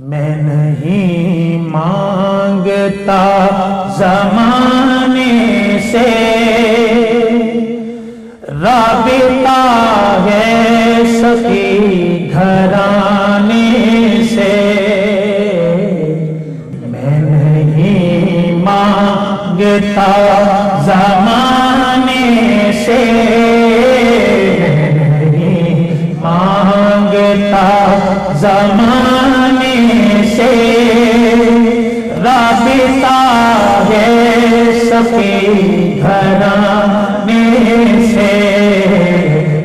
میں نہیں مانگتا زمانے سے رابطہ ہے سخی گھرانے سے، میں نہیں مانگتا زمانے سے، میں نہیں مانگتا زمانے سے، رابطہ ہے سخی گھرانے سے،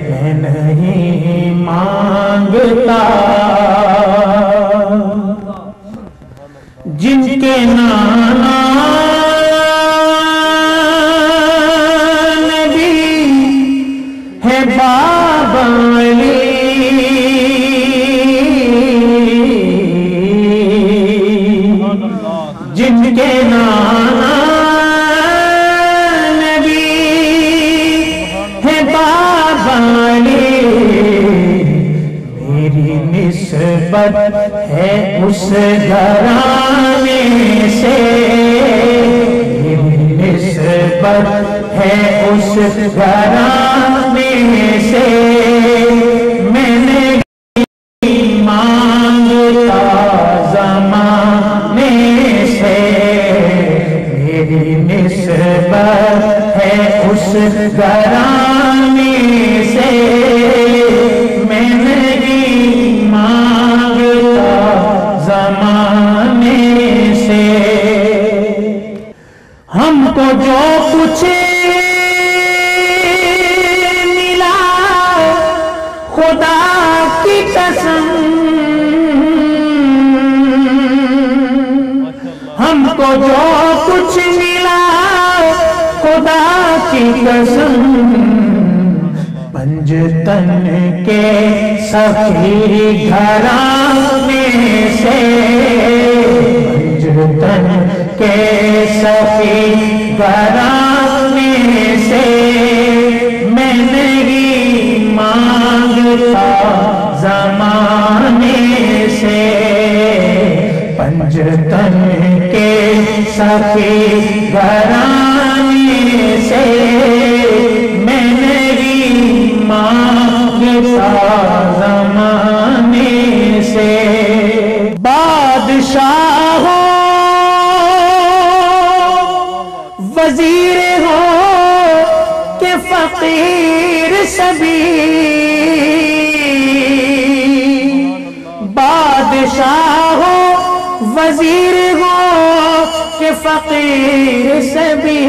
میں نہیں مانگتا جن کے نانا نبی ہے بابا علی، جن کے نانا نبی ہے بابا علی، میری نسبت ہے اس گھرانے سے، میری نسبت ہے اس گھرانے سے، میں نہیں مانگتا زمانے سے، میری نسبت ہے اس گھرانے سے، میں نہیں مانگتا زمانے سے، ہم کو جو کچھ ملا خدا کی قسم، ہم کو جو کچھ ملا خدا کی قسم، پنجتن کے سخی گھرانے سے، پنجتن کے سخی گھرانے سے، میں نہیں مانگتا زمانے سے، پنجتن کے سخی گھرانے سے، میں نہیں مانگتا زمانے سے، بادشاہ ہو وزیر ہو کہ فقیر سبھی، بادشاہ ہو وزیر ہو کہ فقیر سبھی،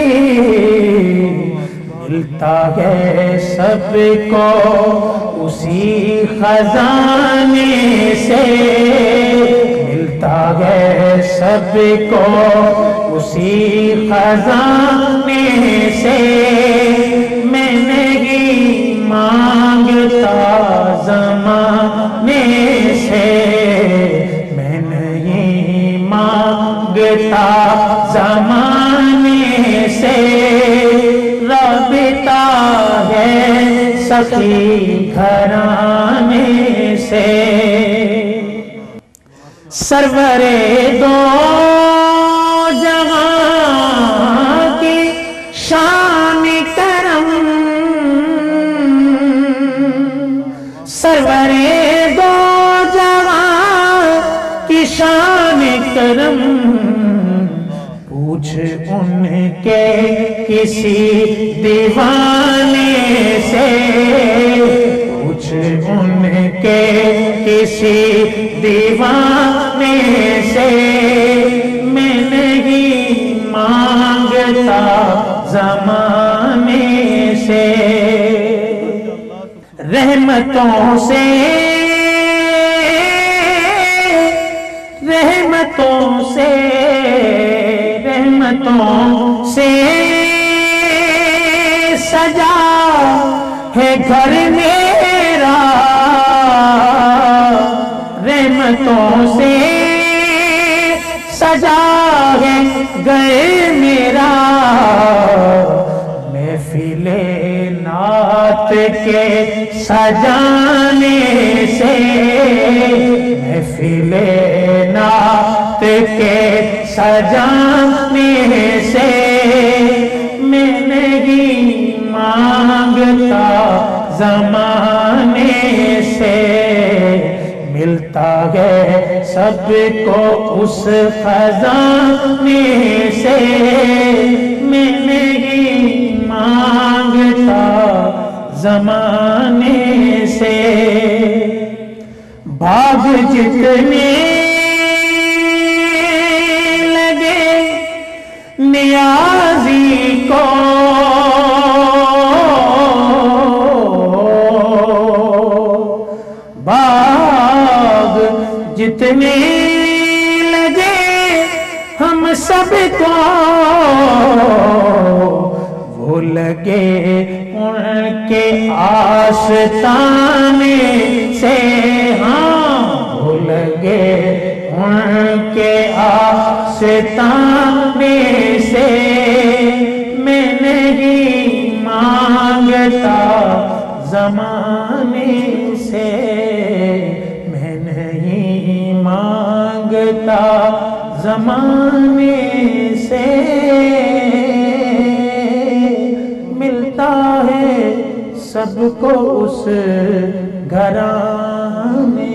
ملتا ہے سب کو اسی خزانے سے، ملتا ہے سب کو اسی خزانے سے، میں نہیں مانگتا زمانے سے، میں نہیں مانگتا زمانے سے، رابطہ ہے سخی گھرانے سے، سرور دو جہاں کی شان کرم، سرور دو جہاں کی شان کرم، پوچھ ان کے کسی دیوانے سے، پوچھ ان کے کسی دیوانے سے، میں نہیں مانگتا زمانے سے، رحمتوں سے رحمتوں سے رحمتوں سے سجا ہے گھر میرا، رحمتوں سے سجا ہے گھر میرا، محفل نعت نعت کے سجانے سے، محفل نعت کے سجانے سے، میں نہیں مانگتا زمانے سے، ملتا ہے سب کو اس خزانے سے، میں نہیں مانگتا زمانے سے۔ بھاگ جتنے لگے نیازی کو، باغ جتنے لگے ہم سب کو، وہ لگے ان کے آستانے سے، ہاں وہ لگے ان کے آستانے سے، میں نہیں مانگتا زمانے سے، میں نہیں مانگتا زمانے سے، ملتا ہے سب کو اس گھرانے